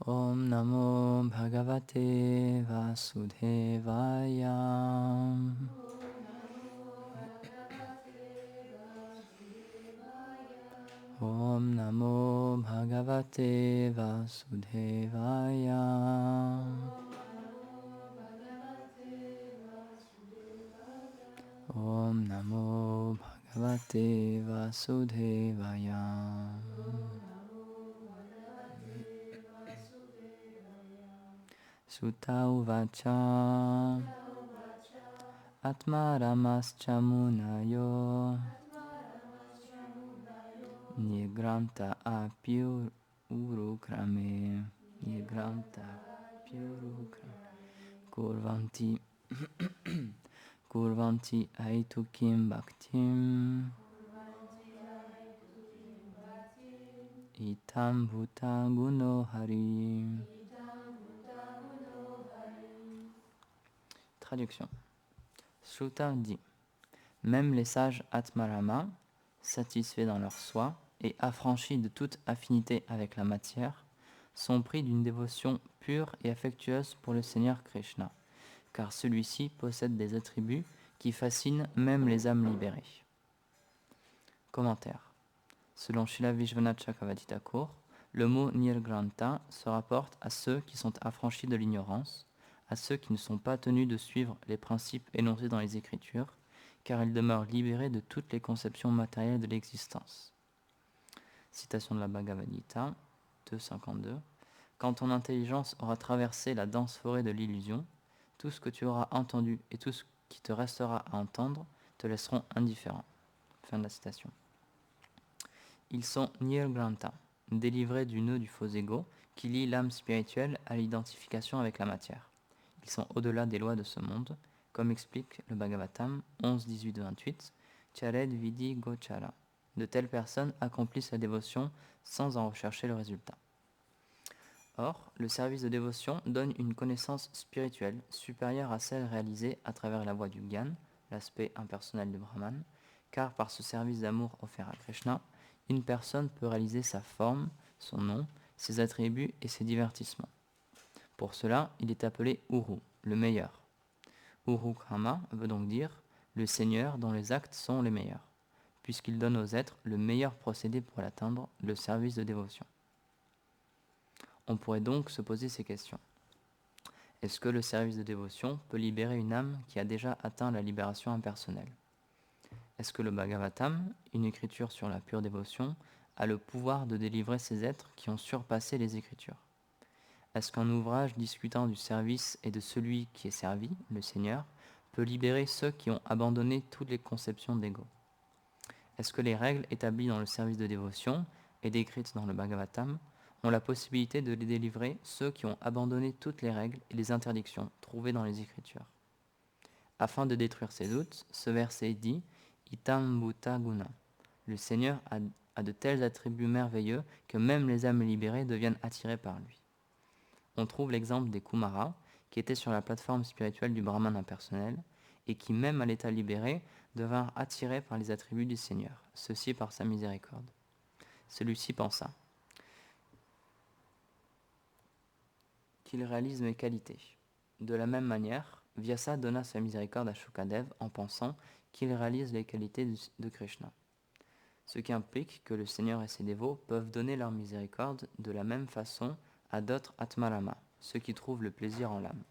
Om Namo Bhagavate Vasudevaya. Om Namo Bhagavate Vasudevaya. Om Namo Bhagavate Vasudevaya. Sutta Uvacha Atma Ramascha Munayo Nigranta Apyu Urukrame Nigranta Apyu Urukrame Kurvanti Kurvanti Aitukim Bhaktim Itam Bhuta Guno Hari. Traduction. Sutta dit: même les sages Atmarama, satisfaits dans leur soi et affranchis de toute affinité avec la matière, sont pris d'une dévotion pure et affectueuse pour le Seigneur Krishna, car celui-ci possède des attributs qui fascinent même les âmes libérées. Commentaire. Selon Srila Vishwanath Chakravarti Thakur, le mot Nirgranta se rapporte à ceux qui sont affranchis de l'ignorance, à ceux qui ne sont pas tenus de suivre les principes énoncés dans les Écritures, car ils demeurent libérés de toutes les conceptions matérielles de l'existence. Citation de la Bhagavad Gita 2.52. Quand ton intelligence aura traversé la dense forêt de l'illusion, tout ce que tu auras entendu et tout ce qui te restera à entendre te laisseront indifférent. Fin de la citation. Ils sont Nirgranta, délivrés du nœud du faux ego qui lie l'âme spirituelle à l'identification avec la matière. Ils sont au-delà des lois de ce monde, comme explique le Bhagavatam 11.18-28, Chared Vidi Gochara. De telles personnes accomplissent la dévotion sans en rechercher le résultat. Or, le service de dévotion donne une connaissance spirituelle supérieure à celle réalisée à travers la voie du Gyan, l'aspect impersonnel du Brahman, car par ce service d'amour offert à Krishna, une personne peut réaliser sa forme, son nom, ses attributs et ses divertissements. Pour cela, il est appelé Uru, le meilleur. Urukrama veut donc dire le Seigneur dont les actes sont les meilleurs, puisqu'il donne aux êtres le meilleur procédé pour l'atteindre, le service de dévotion. On pourrait donc se poser ces questions. Est-ce que le service de dévotion peut libérer une âme qui a déjà atteint la libération impersonnelle ? Est-ce que le Bhagavatam, une écriture sur la pure dévotion, a le pouvoir de délivrer ces êtres qui ont surpassé les écritures ? Est-ce qu'un ouvrage discutant du service et de celui qui est servi, le Seigneur, peut libérer ceux qui ont abandonné toutes les conceptions d'ego ? Est-ce que les règles établies dans le service de dévotion et décrites dans le Bhagavatam ont la possibilité de les délivrer ceux qui ont abandonné toutes les règles et les interdictions trouvées dans les Écritures ? Afin de détruire ces doutes, ce verset dit « Itam bhuta guna ». Le Seigneur a de tels attributs merveilleux que même les âmes libérées deviennent attirées par lui. On trouve l'exemple des Kumaras, qui étaient sur la plateforme spirituelle du Brahman impersonnel, et qui, même à l'état libéré, devinrent attirés par les attributs du Seigneur, ceci par sa miséricorde. Celui-ci pensa qu'il réalise mes qualités. De la même manière, Vyasa donna sa miséricorde à Shukadev en pensant qu'il réalise les qualités de Krishna. Ce qui implique que le Seigneur et ses dévots peuvent donner leur miséricorde de la même façon à d'autres Atmarama, ceux qui trouvent le plaisir en l'âme.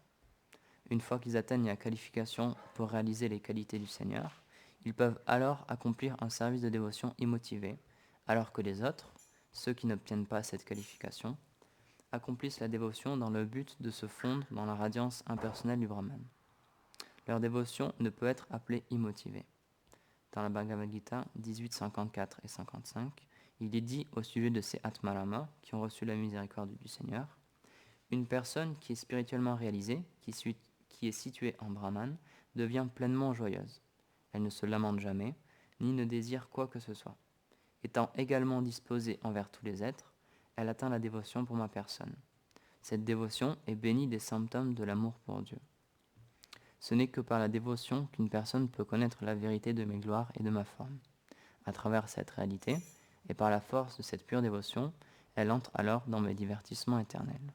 Une fois qu'ils atteignent la qualification pour réaliser les qualités du Seigneur, ils peuvent alors accomplir un service de dévotion immotivé, alors que les autres, ceux qui n'obtiennent pas cette qualification, accomplissent la dévotion dans le but de se fondre dans la radiance impersonnelle du Brahman. Leur dévotion ne peut être appelée immotivée. Dans la Bhagavad Gita 18, 54 et 55, il est dit au sujet de ces Atmarama qui ont reçu la miséricorde du Seigneur: une personne qui est spirituellement réalisée, qui est située en Brahman, devient pleinement joyeuse. Elle ne se lamente jamais, ni ne désire quoi que ce soit. Étant également disposée envers tous les êtres, elle atteint la dévotion pour ma personne. Cette dévotion est bénie des symptômes de l'amour pour Dieu. Ce n'est que par la dévotion qu'une personne peut connaître la vérité de mes gloires et de ma forme. À travers cette réalité, et par la force de cette pure dévotion, Elle entre alors dans mes divertissements éternels.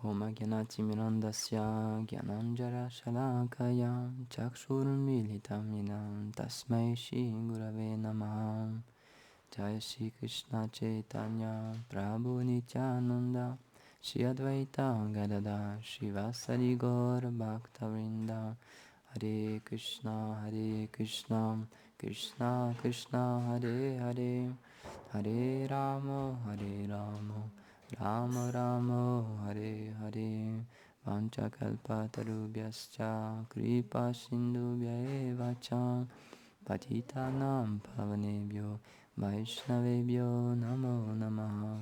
Om Gyanatimirandasya Gyananjara Shalakaya Chakshurmilitam Tasmai Shri Gurave Namaha. Jai Shri Krishna Chaitanya Prabhu Nityananda Shri Advaita Gadada Shivasari Gaur Bhaktavrinda. Hare Krishna Krishna Krishna Hare Hare Hare Rama Rama Rama Hare Hare Vanchakalpatarubhyascha Kripa Sindhubhya eva cha Patitanam Pavanebhyo Vaishnavebhyo Namo Namaha.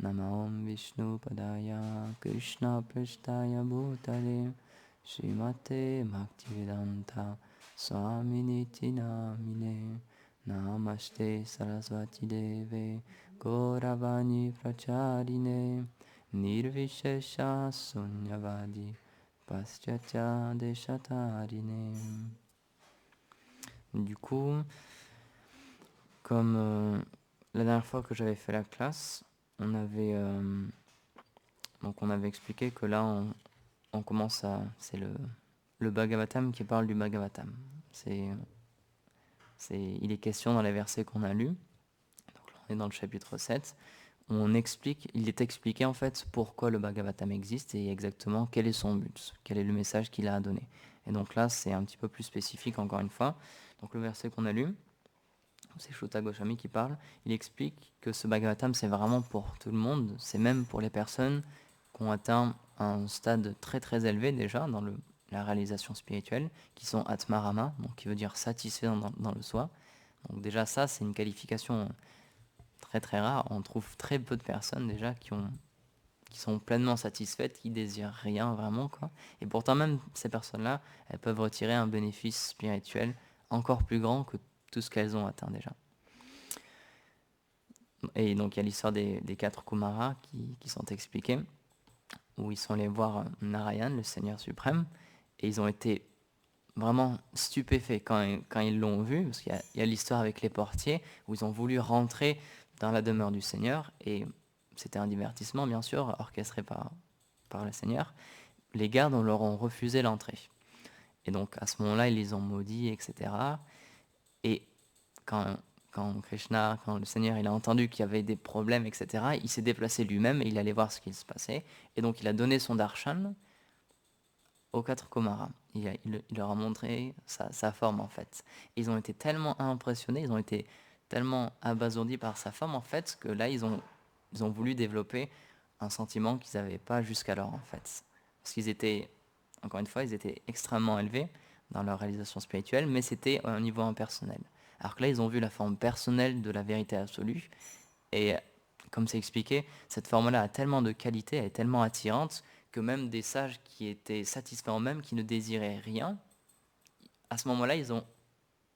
Namo Om Vishnu Padaya Krishna Prasthaya Bhutale Srimate Bhaktivedanta Swaminiti Namine. Namaste Sarasvati Deve Gauravani Pracharine Nirvishesha Sunyavadi Paschatya Deshatarine. Du coup, comme la dernière fois que j'avais fait la classe, on avait expliqué que là on commence à... C'est le Bhagavatam qui parle du Bhagavatam. Il est question dans les versets qu'on a lus. Donc là, on est dans le chapitre 7. Il est expliqué en fait pourquoi le Bhagavatam existe et exactement quel est son but, quel est le message qu'il a à donner. Et donc là, c'est un petit peu plus spécifique encore une fois. Donc le verset qu'on a lu, c'est Shuta Goswami qui parle, il explique que ce Bhagavatam c'est vraiment pour tout le monde, c'est même pour les personnes qui ont atteint un stade très très élevé déjà dans la réalisation spirituelle, qui sont Atmarama, donc qui veut dire satisfait dans le soi. Donc déjà ça c'est une qualification très très rare, on trouve très peu de personnes déjà qui sont pleinement satisfaites, qui désirent rien vraiment, quoi. Et pourtant même ces personnes-là, elles peuvent retirer un bénéfice spirituel encore plus grand que tout ce qu'elles ont atteint déjà. Et donc il y a l'histoire des 4 Kumaras qui sont expliqués, où ils sont allés voir Narayan, le Seigneur suprême, et ils ont été vraiment stupéfaits quand ils l'ont vu, parce qu'il y a l'histoire avec les portiers, où ils ont voulu rentrer dans la demeure du Seigneur, et c'était un divertissement bien sûr, orchestré par le Seigneur. Les gardes leur ont refusé l'entrée. Et donc à ce moment-là, ils les ont maudits, etc. Et quand le Seigneur il a entendu qu'il y avait des problèmes, etc., il s'est déplacé lui-même et il allait voir ce qui se passait. Et donc il a donné son darshan aux 4 Kumaras. Il leur a montré sa forme en fait. Et ils ont été tellement impressionnés, ils ont été tellement abasourdis par sa forme en fait, que là ils ont voulu développer un sentiment qu'ils n'avaient pas jusqu'alors en fait. Parce qu'ils étaient, encore une fois, ils étaient extrêmement élevés dans leur réalisation spirituelle, mais c'était à un niveau impersonnel. Alors que là, ils ont vu la forme personnelle de la vérité absolue, et comme c'est expliqué, cette forme-là a tellement de qualité, elle est tellement attirante, que même des sages qui étaient satisfaits en eux-mêmes, qui ne désiraient rien, à ce moment-là, ils ont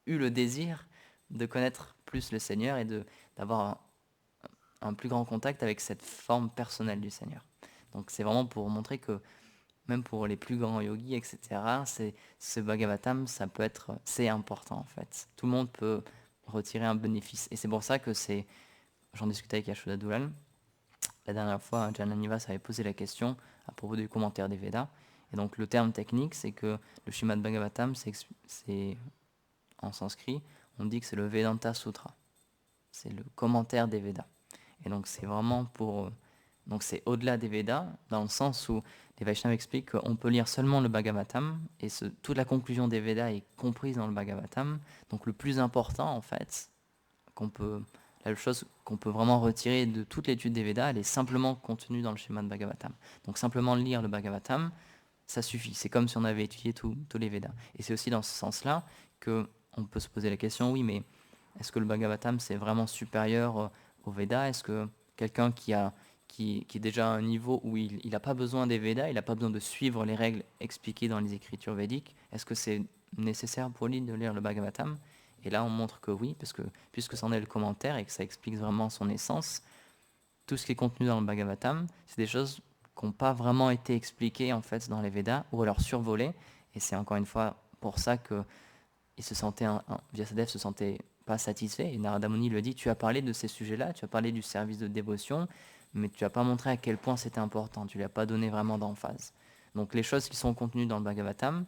eu le désir de connaître plus le Seigneur et d'avoir un plus grand contact avec cette forme personnelle du Seigneur. Donc c'est vraiment pour montrer que même pour les plus grands yogis, etc., ce Bhagavatam, c'est important en fait. Tout le monde peut retirer un bénéfice. Et c'est pour ça que j'en discutais avec Yashoda Doulal. La dernière fois, Jananivas avait posé la question à propos du commentaire des Védas. Et donc le terme technique, c'est que le Srimad Bhagavatam, c'est en sanskrit, on dit que c'est le Vedanta Sutra. C'est le commentaire des Védas. Et donc c'est vraiment donc c'est au-delà des Védas, dans le sens où les Vaishnavas expliquent qu'on peut lire seulement le Bhagavatam, et toute la conclusion des Védas est comprise dans le Bhagavatam. Donc le plus important, en fait, la chose qu'on peut vraiment retirer de toute l'étude des Védas, elle est simplement contenue dans le schéma de Bhagavatam. Donc simplement lire le Bhagavatam, ça suffit. C'est comme si on avait étudié tous les Védas. Et c'est aussi dans ce sens-là qu'on peut se poser la question, oui, mais est-ce que le Bhagavatam, c'est vraiment supérieur aux Védas? Est-ce que quelqu'un qui est déjà à un niveau où il n'a pas besoin des Védas, il n'a pas besoin de suivre les règles expliquées dans les écritures védiques, est-ce que c'est nécessaire pour lui de lire le Bhagavatam? Et là, on montre que oui, parce que puisque c'en est le commentaire et que ça explique vraiment son essence, tout ce qui est contenu dans le Bhagavatam, c'est des choses qui n'ont pas vraiment été expliquées en fait dans les Védas, ou alors survolées. Et c'est encore une fois pour ça que Vyasadeva se sentait pas satisfait. Et Narada Muni le dit, tu as parlé de ces sujets-là, tu as parlé du service de dévotion, mais tu n'as pas montré à quel point c'était important, tu ne lui as pas donné vraiment d'emphase. Donc les choses qui sont contenues dans le Bhagavatam,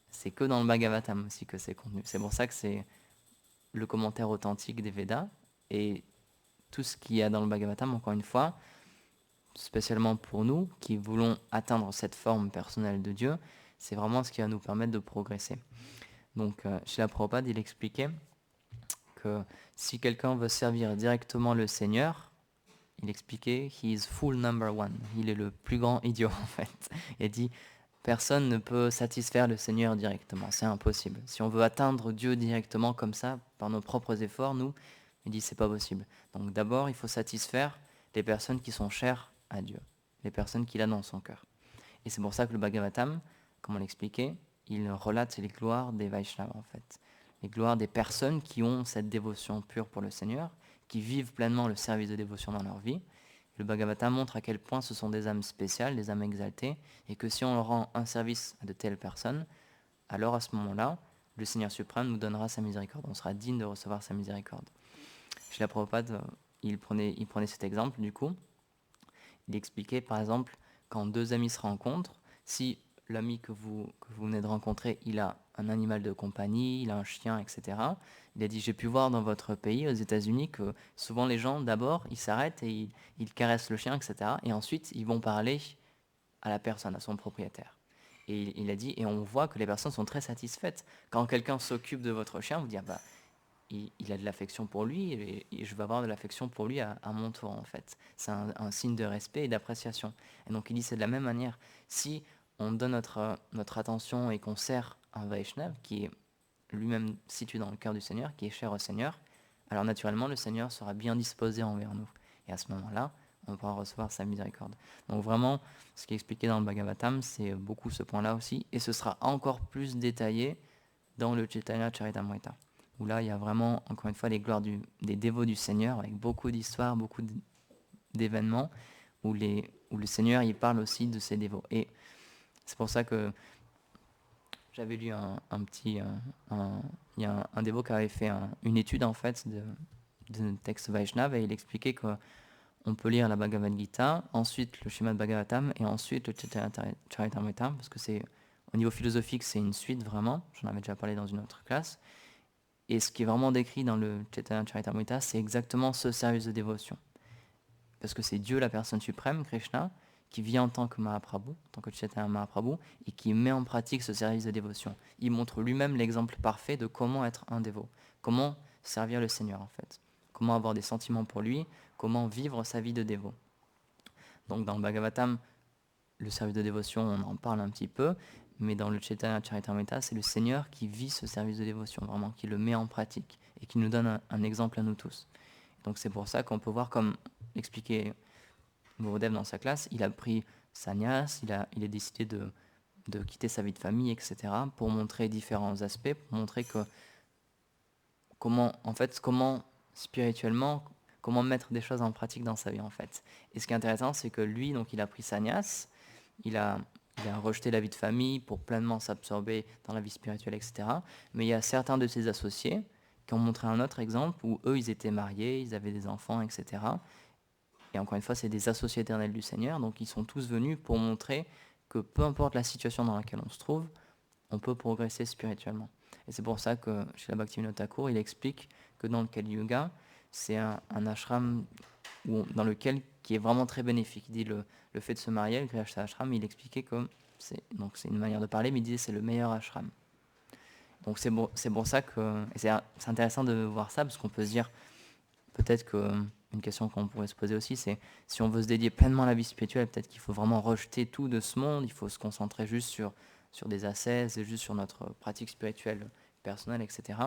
c'est que dans le Bhagavatam aussi que c'est contenu. C'est pour ça que c'est le commentaire authentique des Védas, et tout ce qu'il y a dans le Bhagavatam, encore une fois, spécialement pour nous qui voulons atteindre cette forme personnelle de Dieu, c'est vraiment ce qui va nous permettre de progresser. Donc, Srila Prabhupada, il expliquait que si quelqu'un veut servir directement le Seigneur, il expliquait « he is full number one ». Il est le plus grand idiot, en fait. Il dit « personne ne peut satisfaire le Seigneur directement, c'est impossible. Si on veut atteindre Dieu directement comme ça, par nos propres efforts, nous, il dit « c'est pas possible ». Donc d'abord, il faut satisfaire les personnes qui sont chères à Dieu, les personnes qu'il a dans son cœur. Et c'est pour ça que le Bhagavatam, comme on l'expliquait, il relate les gloires des Vaishnavas, en fait. Les gloires des personnes qui ont cette dévotion pure pour le Seigneur, qui vivent pleinement le service de dévotion dans leur vie. Le Bhagavatam montre à quel point ce sont des âmes spéciales, des âmes exaltées, et que si on leur rend un service à de telles personnes, alors à ce moment-là, le Seigneur suprême nous donnera sa miséricorde. On sera digne de recevoir sa miséricorde. Chez la Prabhupada, il prenait cet exemple, du coup. Il expliquait, par exemple, quand deux amis se rencontrent, si l'ami que vous venez de rencontrer, il a un animal de compagnie, il a un chien, etc. Il a dit, j'ai pu voir dans votre pays, aux États-Unis, que souvent les gens, d'abord, ils s'arrêtent et ils caressent le chien, etc. Et ensuite, ils vont parler à la personne, à son propriétaire. Et il a dit, et on voit que les personnes sont très satisfaites. Quand quelqu'un s'occupe de votre chien, vous dites, bah, il a de l'affection pour lui et je vais avoir de l'affection pour lui à mon tour, en fait. C'est un signe de respect et d'appréciation. Et donc il dit c'est de la même manière. Si on donne notre attention et qu'on sert un Vaishnav qui est lui-même situé dans le cœur du Seigneur, qui est cher au Seigneur, alors naturellement le Seigneur sera bien disposé envers nous. Et à ce moment-là, on pourra recevoir sa miséricorde. Donc vraiment, ce qui est expliqué dans le Bhagavatam, c'est beaucoup ce point-là aussi. Et ce sera encore plus détaillé dans le Chaitanya Charitamrita, où là, il y a vraiment, encore une fois, les gloires des dévots du Seigneur, avec beaucoup d'histoires, beaucoup d'événements, où le Seigneur, il parle aussi de ses dévots. Et c'est pour ça que j'avais lu il y a un dévot qui avait fait une étude, en fait, de texte Vaishnav, et il expliquait qu'on peut lire la Bhagavad Gita, ensuite le Srimad Bhagavatam, et ensuite le Chaitanya Charitamrita, parce que c'est, au niveau philosophique, c'est une suite, vraiment. J'en avais déjà parlé dans une autre classe. Et ce qui est vraiment décrit dans le Chaitanya Charitamrita, c'est exactement ce service de dévotion. Parce que c'est Dieu, la personne suprême, Krishna, qui vient en tant que Mahaprabhu, en tant que Chaitanya Mahaprabhu, et qui met en pratique ce service de dévotion. Il montre lui-même l'exemple parfait de comment être un dévot, comment servir le Seigneur en fait, comment avoir des sentiments pour lui, comment vivre sa vie de dévot. Donc dans le Bhagavatam, le service de dévotion, on en parle un petit peu, mais dans le Chaitanya Charitamrita, c'est le Seigneur qui vit ce service de dévotion, vraiment, qui le met en pratique et qui nous donne un exemple à nous tous. Donc c'est pour ça qu'on peut voir, comme l'expliquait Gurudev dans sa classe, il a pris sannyas, il a décidé de quitter sa vie de famille, etc., pour montrer différents aspects, pour montrer que comment spirituellement, comment mettre des choses en pratique dans sa vie, en fait. Et ce qui est intéressant, c'est que lui, donc, il a pris sannyas, il a rejeté la vie de famille pour pleinement s'absorber dans la vie spirituelle, etc. Mais il y a certains de ses associés qui ont montré un autre exemple où eux, ils étaient mariés, ils avaient des enfants, etc. Et encore une fois, c'est des associés éternels du Seigneur, donc ils sont tous venus pour montrer que peu importe la situation dans laquelle on se trouve, on peut progresser spirituellement. Et c'est pour ça que chez la Bhaktivinoda Thakur, il explique que dans le Kali Yuga, c'est un ashram dans lequel qui est vraiment très bénéfique. Il dit le fait de se marier, le Grihastha Ashram, il expliquait que c'est une manière de parler, mais il disait que c'est le meilleur ashram. Donc c'est pour ça que c'est intéressant de voir ça, parce qu'on peut se dire, peut-être qu'une question qu'on pourrait se poser aussi, c'est si on veut se dédier pleinement à la vie spirituelle, peut-être qu'il faut vraiment rejeter tout de ce monde, il faut se concentrer juste sur des ascèses et juste sur notre pratique spirituelle personnelle, etc.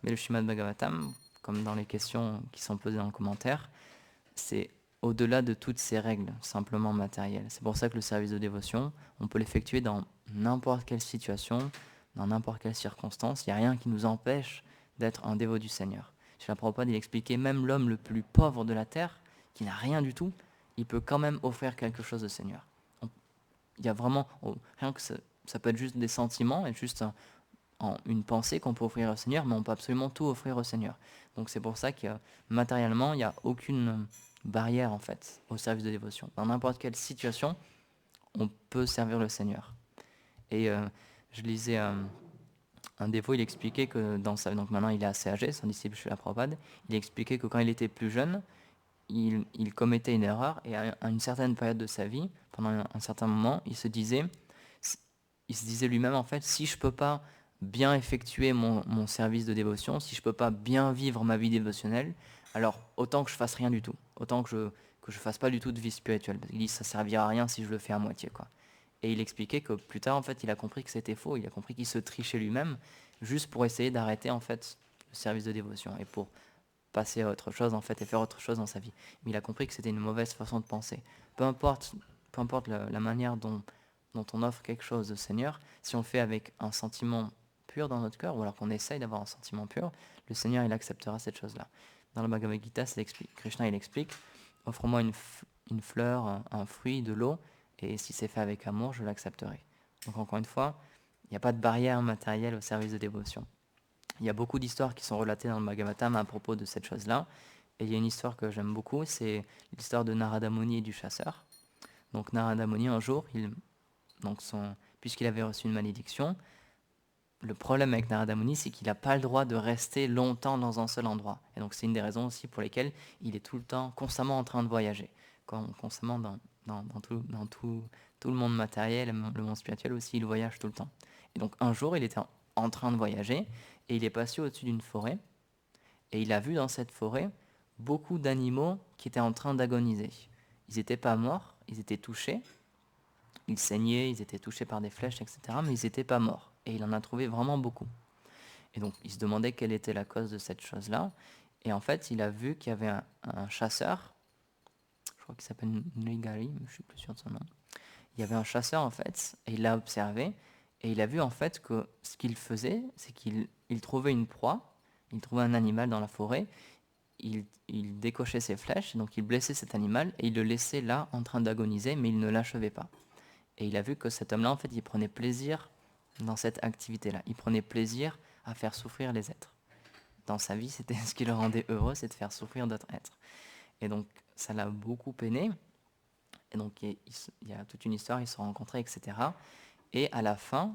Mais le Srimad Bhagavatam, comme dans les questions qui sont posées dans le commentaire, c'est au-delà de toutes ces règles simplement matérielles. C'est pour ça que le service de dévotion, on peut l'effectuer dans n'importe quelle situation, dans n'importe quelle circonstance. Il n'y a rien qui nous empêche d'être un dévot du Seigneur. Chez la Prabhupada, il expliquait même l'homme le plus pauvre de la terre, qui n'a rien du tout, il peut quand même offrir quelque chose au Seigneur. Il y a vraiment, rien que ça peut être juste des sentiments et juste une pensée qu'on peut offrir au Seigneur, mais on peut absolument tout offrir au Seigneur. Donc c'est pour ça que matériellement, il n'y a aucune barrière en fait au service de dévotion. Dans n'importe quelle situation, on peut servir le Seigneur. Et je lisais un dévot, il expliquait que donc maintenant il est assez âgé, son disciple chez la Prabhupada, il expliquait que quand il était plus jeune, il commettait une erreur et à une certaine période de sa vie, pendant un certain moment, il se disait lui-même en fait, si je peux pas bien effectuer mon service de dévotion, si je peux pas bien vivre ma vie dévotionnelle, alors autant que je fasse rien du tout, autant que je fasse pas du tout de vie spirituelle. Parce qu'il dit ça servira à rien si je le fais à moitié quoi. Et il expliquait que plus tard en fait, il a compris que c'était faux, il a compris qu'il se trichait lui-même juste pour essayer d'arrêter en fait le service de dévotion et pour passer à autre chose en fait et faire autre chose dans sa vie. Mais il a compris que c'était une mauvaise façon de penser. Peu importe, peu importe la manière dont on offre quelque chose au Seigneur, si on le fait avec un sentiment pur dans notre cœur, ou alors qu'on essaye d'avoir un sentiment pur, le Seigneur il acceptera cette chose-là. Dans le Bhagavad Gita, Krishna il explique, offre-moi une fleur, un fruit, de l'eau, et si c'est fait avec amour, je l'accepterai. Donc encore une fois, il n'y a pas de barrière matérielle au service de dévotion. Il y a beaucoup d'histoires qui sont relatées dans le Bhagavatam à propos de cette chose-là. Et il y a une histoire que j'aime beaucoup, c'est l'histoire de Narada Muni et du chasseur. Donc Narada Muni, un jour, puisqu'il avait reçu une malédiction, le problème avec Narada Muni, c'est qu'il n'a pas le droit de rester longtemps dans un seul endroit. Et donc c'est une des raisons aussi pour lesquelles il est tout le temps, constamment en train de voyager. Constamment dans tout le monde matériel, le monde spirituel aussi, il voyage tout le temps. Et donc un jour, il était en train de voyager, et il est passé au-dessus d'une forêt, et il a vu dans cette forêt beaucoup d'animaux qui étaient en train d'agoniser. Ils n'étaient pas morts, ils étaient touchés, ils saignaient, ils étaient touchés par des flèches, etc., mais ils n'étaient pas morts. Et il en a trouvé vraiment beaucoup. Et donc il se demandait quelle était la cause de cette chose-là. Et en fait, il a vu qu'il y avait un chasseur, je crois qu'il s'appelle Nrigari, mais je suis plus sûr de son nom. Il y avait un chasseur en fait, et il l'a observé, et il a vu en fait que ce qu'il faisait, c'est qu'il trouvait une proie, il trouvait un animal dans la forêt, il décochait ses flèches, donc il blessait cet animal, et il le laissait là en train d'agoniser, mais il ne l'achevait pas. Et il a vu que cet homme-là, en fait, il prenait plaisir dans cette activité-là. Il prenait plaisir à faire souffrir les êtres. Dans sa vie, c'était ce qui le rendait heureux, c'est de faire souffrir d'autres êtres. Et donc, ça l'a beaucoup peiné. Et donc, il y a toute une histoire, ils se sont rencontrés, etc. Et à la fin,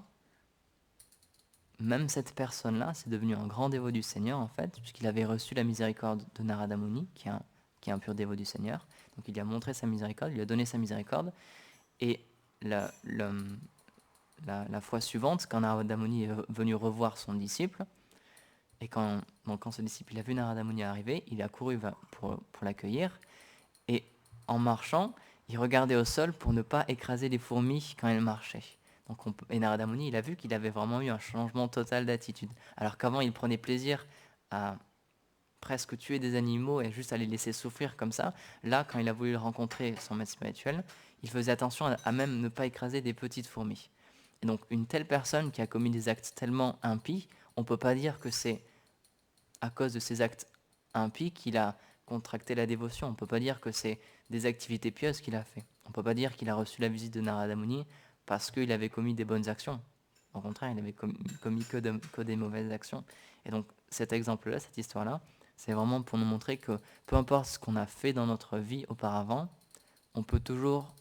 même cette personne-là, c'est devenu un grand dévot du Seigneur, en fait, puisqu'il avait reçu la miséricorde de Narada Muni, qui est un pur dévot du Seigneur. Donc, il lui a montré sa miséricorde, il lui a donné sa miséricorde. Et la fois suivante, quand Narada Muni est venu revoir son disciple, et quand ce disciple a vu Narada Muni arriver, il a couru pour l'accueillir, et en marchant, il regardait au sol pour ne pas écraser les fourmis quand elles marchaient. Et Narada Muni, il a vu qu'il avait vraiment eu un changement total d'attitude. Alors qu'avant, il prenait plaisir à presque tuer des animaux et juste à les laisser souffrir comme ça, là, quand il a voulu rencontrer son maître spirituel, il faisait attention à même ne pas écraser des petites fourmis. Et donc, une telle personne qui a commis des actes tellement impies, on ne peut pas dire que c'est à cause de ces actes impies qu'il a contracté la dévotion. On ne peut pas dire que c'est des activités pieuses qu'il a fait. On ne peut pas dire qu'il a reçu la visite de Narada Muni parce qu'il avait commis des bonnes actions. Au contraire, il avait commis que des mauvaises actions. Et donc, cet exemple-là, cette histoire-là, c'est vraiment pour nous montrer que peu importe ce qu'on a fait dans notre vie auparavant, on peut toujours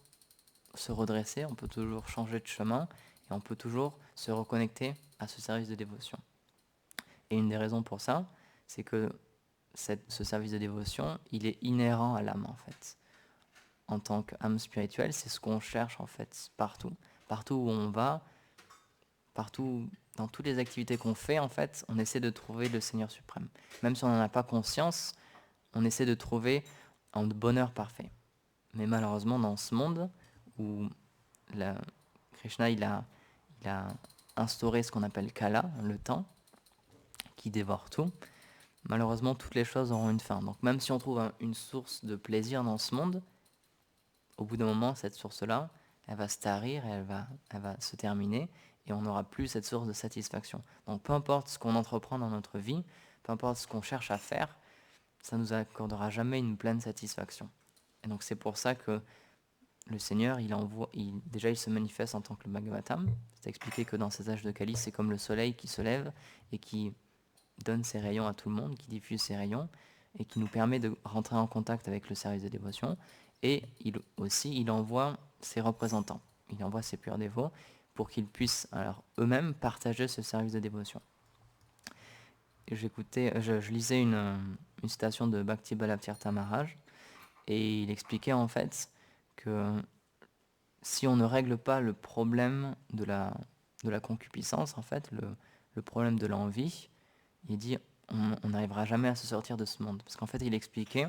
se redresser, on peut toujours changer de chemin et on peut toujours se reconnecter à ce service de dévotion. Et une des raisons pour ça, c'est que ce service de dévotion, il est inhérent à l'âme en fait. En tant qu'âme spirituelle, c'est ce qu'on cherche en fait partout. Partout où on va, partout, dans toutes les activités qu'on fait, en fait, on essaie de trouver le Seigneur suprême. Même si on n'en a pas conscience, on essaie de trouver un bonheur parfait. Mais malheureusement, dans ce monde où Krishna il a instauré ce qu'on appelle Kala, le temps, qui dévore tout, malheureusement, toutes les choses auront une fin. Donc même si on trouve une source de plaisir dans ce monde, au bout d'un moment, cette source-là, elle va se tarir, elle va se terminer, et on n'aura plus cette source de satisfaction. Donc peu importe ce qu'on entreprend dans notre vie, peu importe ce qu'on cherche à faire, ça ne nous accordera jamais une pleine satisfaction. Et donc c'est pour ça que le Seigneur, déjà il se manifeste en tant que le Bhagavatam. C'est expliqué que dans ces âges de Kali, c'est comme le soleil qui se lève et qui donne ses rayons à tout le monde, qui diffuse ses rayons et qui nous permet de rentrer en contact avec le service de dévotion. Et il envoie ses représentants, il envoie ses purs dévots pour qu'ils puissent alors eux-mêmes partager ce service de dévotion. Et je lisais une citation de Bhakti Balatirtha Maharaj et il expliquait en fait que si on ne règle pas le problème de la concupiscence, en fait, le problème de l'envie, il dit on n'arrivera jamais à se sortir de ce monde. Parce qu'en fait, il expliquait,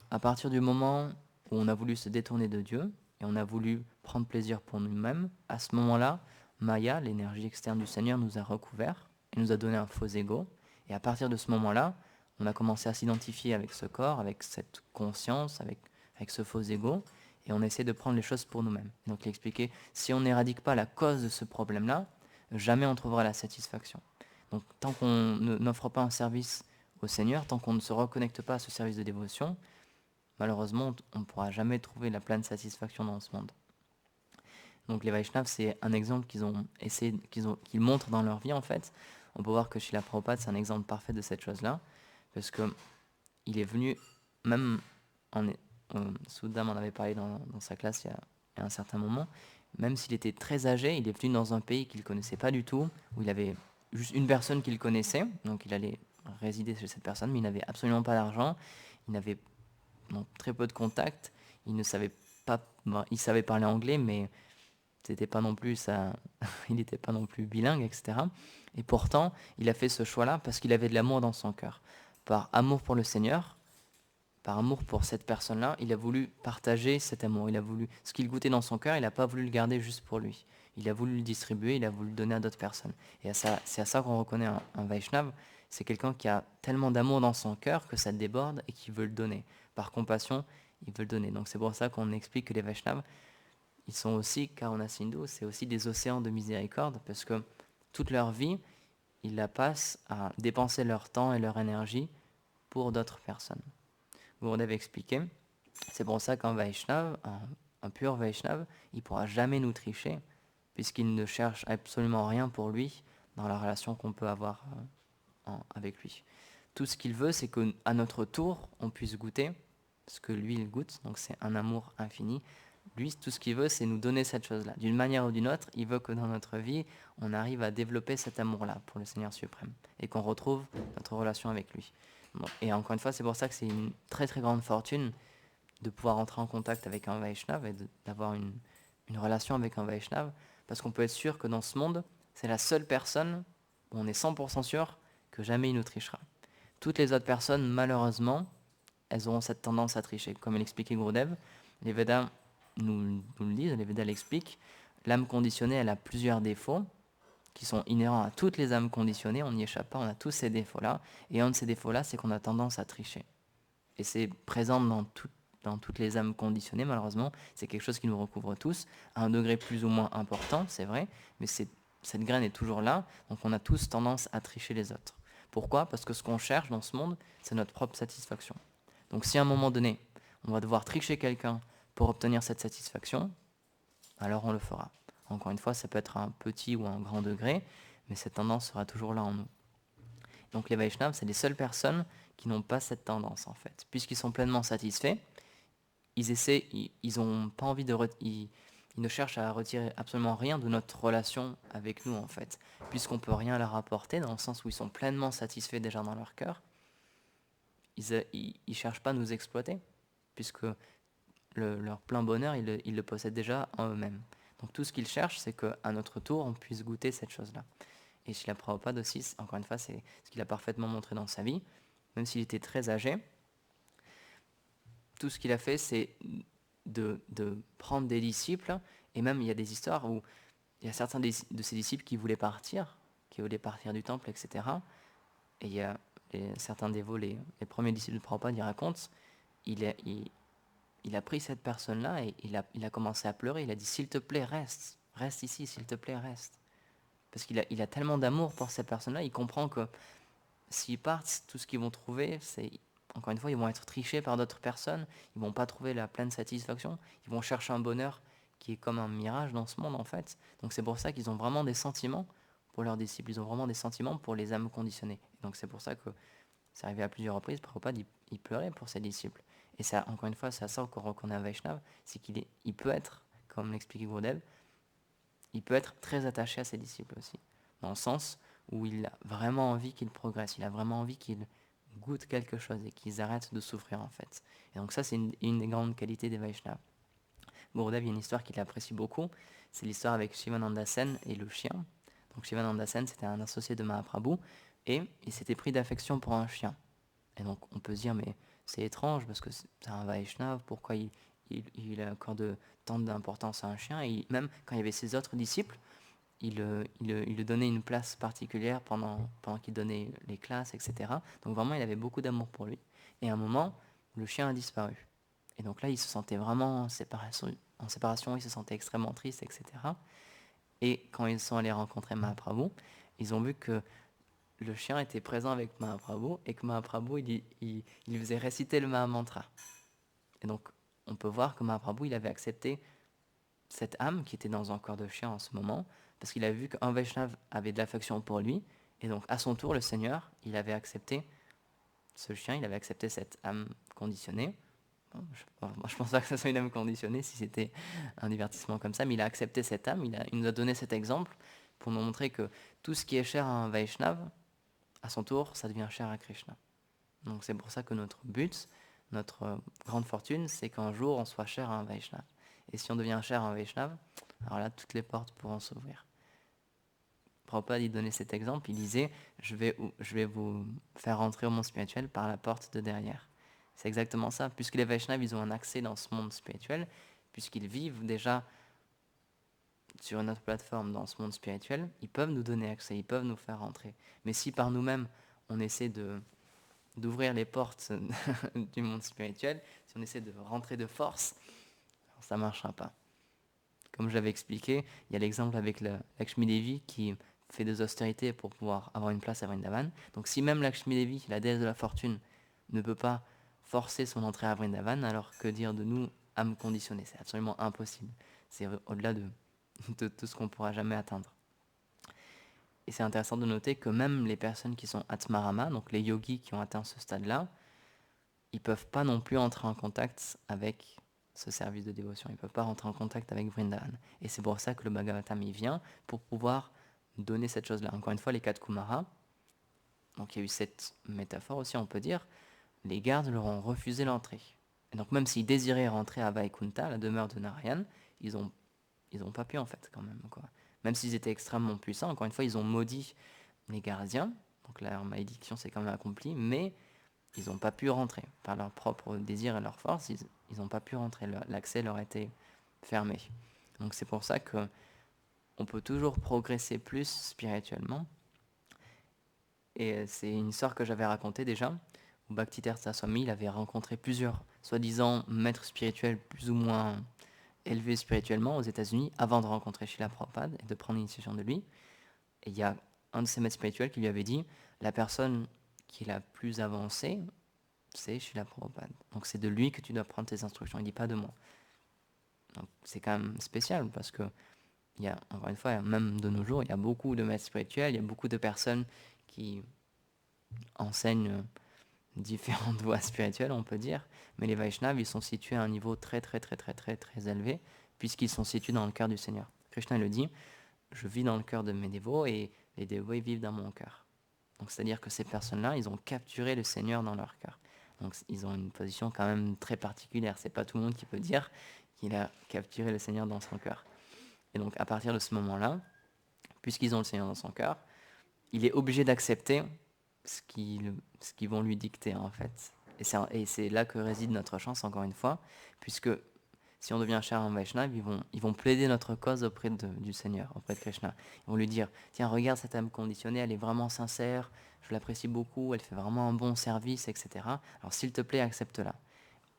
à partir du moment où on a voulu se détourner de Dieu, et on a voulu prendre plaisir pour nous-mêmes, à ce moment-là, Maya, l'énergie externe du Seigneur, nous a recouverts, et nous a donné un faux ego. Et à partir de ce moment-là, on a commencé à s'identifier avec ce corps, avec cette conscience, avec ce faux ego, et on essaie de prendre les choses pour nous-mêmes. Donc il expliquait, si on n'éradique pas la cause de ce problème-là, jamais on trouvera la satisfaction. Donc tant qu'on n'offre pas un service au Seigneur, tant qu'on ne se reconnecte pas à ce service de dévotion, malheureusement, on ne pourra jamais trouver la pleine satisfaction dans ce monde. Donc les Vaishnavas, c'est un exemple qu'ils montrent dans leur vie en fait. On peut voir que Srila Prabhupada, c'est un exemple parfait de cette chose-là, parce que il est venu, même Souddha m'en avait parlé dans sa classe il y a un certain moment, même s'il était très âgé, il est venu dans un pays qu'il ne connaissait pas du tout, où il avait juste une personne qu'il connaissait, donc il allait résider chez cette personne, mais il n'avait absolument pas d'argent, il n'avait très peu de contacts, il ne savait pas, il savait parler anglais, mais c'était pas non plus ça, il n'était pas non plus bilingue, etc. Et pourtant, il a fait ce choix-là parce qu'il avait de l'amour dans son cœur. Par amour pour le Seigneur, par amour pour cette personne-là, il a voulu partager cet amour. Il a voulu ce qu'il goûtait dans son cœur, il n'a pas voulu le garder juste pour lui. Il a voulu le distribuer, il a voulu le donner à d'autres personnes. Et c'est à ça qu'on reconnaît un Vaishnav. C'est quelqu'un qui a tellement d'amour dans son cœur que ça déborde et qui veut le donner. Par compassion, il veut le donner. Donc c'est pour ça qu'on explique que les Vaishnavas, ils sont aussi, Karuna Sindhu, c'est aussi des océans de miséricorde, parce que toute leur vie, ils la passent à dépenser leur temps et leur énergie pour d'autres personnes. Gurudev expliqué, c'est pour ça qu'un Vaishnav, un pur Vaishnav, il ne pourra jamais nous tricher, puisqu'il ne cherche absolument rien pour lui dans la relation qu'on peut avoir avec lui. Tout ce qu'il veut, c'est qu'à notre tour, on puisse goûter ce que lui, il goûte, donc c'est un amour infini. Lui, tout ce qu'il veut, c'est nous donner cette chose-là. D'une manière ou d'une autre, il veut que dans notre vie, on arrive à développer cet amour-là pour le Seigneur suprême, et qu'on retrouve notre relation avec lui. Bon, et encore une fois, c'est pour ça que c'est une très très grande fortune de pouvoir entrer en contact avec un Vaishnav et d'avoir une relation avec un Vaishnav, parce qu'on peut être sûr que dans ce monde, c'est la seule personne où on est 100% sûr que jamais il nous trichera. Toutes les autres personnes, malheureusement, elles auront cette tendance à tricher. Comme l'expliquait Gurudev, les Védas nous le disent, les Védas l'expliquent, l'âme conditionnée, elle a plusieurs défauts qui sont inhérents à toutes les âmes conditionnées, on n'y échappe pas, on a tous ces défauts-là, et un de ces défauts-là, c'est qu'on a tendance à tricher. Et c'est présent dans toutes les âmes conditionnées, malheureusement, c'est quelque chose qui nous recouvre tous, à un degré plus ou moins important, c'est vrai, mais cette graine est toujours là, donc on a tous tendance à tricher les autres. Pourquoi ? Parce que ce qu'on cherche dans ce monde, c'est notre propre satisfaction. Donc si à un moment donné, on va devoir tricher quelqu'un pour obtenir cette satisfaction, alors on le fera. Encore une fois, ça peut être à un petit ou un grand degré, mais cette tendance sera toujours là en nous. Donc les Vaishnavas, c'est les seules personnes qui n'ont pas cette tendance en fait. Puisqu'ils sont pleinement satisfaits, ils ont pas envie ils ne cherchent à retirer absolument rien de notre relation avec nous en fait. Puisqu'on peut rien leur apporter, dans le sens où ils sont pleinement satisfaits déjà dans leur cœur, ils cherchent pas à nous exploiter, puisque leur plein bonheur, ils le possèdent déjà en eux-mêmes. Donc tout ce qu'ils cherchent, c'est qu'à notre tour, on puisse goûter cette chose-là. Et Srila Prabhupada aussi, encore une fois, c'est ce qu'il a parfaitement montré dans sa vie. Même s'il était très âgé, tout ce qu'il a fait, c'est de prendre des disciples. Et même, il y a des histoires où il y a certains de ses disciples qui voulaient partir du temple, etc. Et il y a certains dévots, les premiers disciples de Prabhupada, ils racontent, il a pris cette personne-là et il a commencé à pleurer. Il a dit, s'il te plaît, reste ici, s'il te plaît, reste. Parce qu'il a tellement d'amour pour cette personne-là, il comprend que s'ils partent, tout ce qu'ils vont trouver, encore une fois, ils vont être trichés par d'autres personnes, ils vont pas trouver la pleine satisfaction, ils vont chercher un bonheur qui est comme un mirage dans ce monde en fait. Donc c'est pour ça qu'ils ont vraiment des sentiments pour leurs disciples, ils ont vraiment des sentiments pour les âmes conditionnées. Et donc c'est pour ça que c'est arrivé à plusieurs reprises, Prabhupada il pleurait pour ses disciples. Et ça, encore une fois, c'est à ça qu'on reconnaît un Vaishnav, c'est il peut être, comme l'expliquait Gurudev, il peut être très attaché à ses disciples aussi, dans le sens où il a vraiment envie qu'ils progressent, il a vraiment envie qu'ils goûtent quelque chose et qu'ils arrêtent de souffrir en fait. Et donc ça, c'est une des grandes qualités des Vaishnavas. Gurudev, il y a une histoire qu'il apprécie beaucoup, c'est l'histoire avec Shivananda Sen et le chien. Donc Shivananda Sen, c'était un associé de Mahaprabhu, et il s'était pris d'affection pour un chien. Et donc on peut se dire, mais c'est étrange, parce que c'est un Vaishnav, pourquoi il accorde tant d'importance à un chien, et même quand il y avait ses autres disciples, il lui donnait une place particulière pendant qu'il donnait les classes, etc. Donc vraiment, il avait beaucoup d'amour pour lui. Et à un moment, le chien a disparu. Et donc là, il se sentait vraiment en séparation, il se sentait extrêmement triste, etc. Et quand ils sont allés rencontrer Mahaprabhu, ils ont vu que le chien était présent avec Mahaprabhu et que Mahaprabhu, il faisait réciter le Mahamantra. Et donc, on peut voir que Mahaprabhu, il avait accepté cette âme qui était dans un corps de chien en ce moment, parce qu'il a vu qu'un Vaishnav avait de l'affection pour lui, et donc à son tour, le Seigneur, il avait accepté ce chien, il avait accepté cette âme conditionnée. Bon, je pense pas que ce soit une âme conditionnée si c'était un divertissement comme ça, mais il a accepté cette âme, il nous a donné cet exemple pour nous montrer que tout ce qui est cher à un Vaishnav, à son tour, ça devient cher à Krishna. Donc c'est pour ça que notre but, notre grande fortune, c'est qu'un jour on soit cher à un Vaishnav. Et si on devient cher à un Vaishnav, alors là, toutes les portes pourront s'ouvrir. Prabhupada, il donnait cet exemple, il disait, je vais vous faire rentrer au monde spirituel par la porte de derrière. C'est exactement ça, puisque les Vaishnavas, ils ont un accès dans ce monde spirituel, puisqu'ils vivent déjà sur une autre plateforme dans ce monde spirituel, ils peuvent nous donner accès, ils peuvent nous faire rentrer. Mais si par nous-mêmes, on essaie d'ouvrir les portes du monde spirituel, si on essaie de rentrer de force, ça ne marchera pas. Comme je l'avais expliqué, il y a l'exemple avec Lakshmi Devi qui fait des austérités pour pouvoir avoir une place à Vrindavan. Donc si même Lakshmi Devi, la déesse de la fortune, ne peut pas forcer son entrée à Vrindavan, alors que dire de nous, âme conditionnée? C'est absolument impossible. C'est au-delà de tout ce qu'on ne pourra jamais atteindre. Et c'est intéressant de noter que même les personnes qui sont Atmarama, donc les yogis qui ont atteint ce stade-là, ils ne peuvent pas non plus entrer en contact avec ce service de dévotion. Ils ne peuvent pas rentrer en contact avec Vrindavan. Et c'est pour ça que le Bhagavatam y vient, pour pouvoir donner cette chose-là. Encore une fois, les 4 Kumaras, donc il y a eu cette métaphore aussi, on peut dire, les gardes leur ont refusé l'entrée. Et donc même s'ils désiraient rentrer à Vaikunta, la demeure de Narayan, ils ont pas pu en fait quand même. Quoi. Même s'ils étaient extrêmement puissants, encore une fois, ils ont maudit les gardiens, donc leur malédiction s'est quand même accomplie, mais ils n'ont pas pu rentrer. Par leur propre désir et leur force, ils n'ont pas pu rentrer. L'accès leur a été fermé. Donc c'est pour ça que on peut toujours progresser plus spirituellement. Et c'est une histoire que j'avais racontée déjà, où Bhaktisiddhanta Swami, il avait rencontré plusieurs soi-disant maîtres spirituels plus ou moins élevés spirituellement aux États-Unis avant de rencontrer Srila Prabhupada et de prendre l'initiation de lui. Et il y a un de ces maîtres spirituels qui lui avait dit, la personne qui est la plus avancée, c'est Srila Prabhupada. Donc c'est de lui que tu dois prendre tes instructions, il ne dit pas de moi. Donc c'est quand même spécial parce que, il y a, encore une fois, même de nos jours, il y a beaucoup de maîtres spirituels, il y a beaucoup de personnes qui enseignent différentes voies spirituelles, on peut dire, mais les Vaishnavas, ils sont situés à un niveau très très très très très très élevé, puisqu'ils sont situés dans le cœur du Seigneur. Krishna le dit, je vis dans le cœur de mes dévots et les dévots ils vivent dans mon cœur. Donc c'est-à-dire que ces personnes-là, ils ont capturé le Seigneur dans leur cœur. Donc ils ont une position quand même très particulière. C'est pas tout le monde qui peut dire qu'il a capturé le Seigneur dans son cœur. Et donc à partir de ce moment-là, puisqu'ils ont le Seigneur dans son cœur, il est obligé d'accepter ce qu'ils vont lui dicter en fait. Et c'est là que réside notre chance, encore une fois, puisque si on devient cher à un Vaishnav, ils vont plaider notre cause auprès du Seigneur, auprès de Krishna. Ils vont lui dire, tiens, regarde cette âme conditionnée, elle est vraiment sincère, je l'apprécie beaucoup, elle fait vraiment un bon service, etc. Alors s'il te plaît, accepte-la.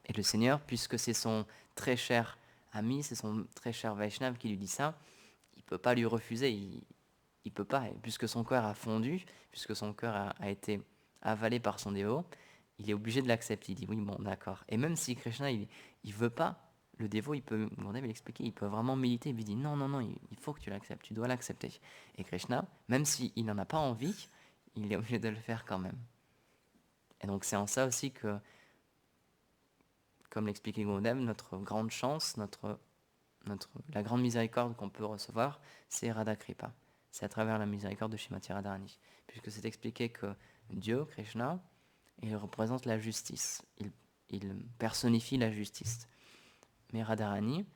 Et le Seigneur, puisque c'est son très cher ami, c'est son très cher Vaishnav qui lui dit ça, il ne peut pas lui refuser, il peut pas, puisque son cœur a fondu, puisque son cœur a été avalé par son dévot, il est obligé de l'accepter. Il dit oui, bon, d'accord. Et même si Krishna, il veut pas, le dévot, Gurudev, il expliquait, il peut vraiment militer. Il lui dit non, non, non, il faut que tu l'acceptes, tu dois l'accepter. Et Krishna, même s'il n'en a pas envie, il est obligé de le faire quand même. Et donc c'est en ça aussi que, comme l'expliquait Gurudev, notre grande chance, la grande miséricorde qu'on peut recevoir, c'est Radha Kripa. C'est à travers la miséricorde de Srimati Radharani. Puisque c'est expliqué que Dieu, Krishna, il représente la justice. Il personnifie la justice. Mais Radharani,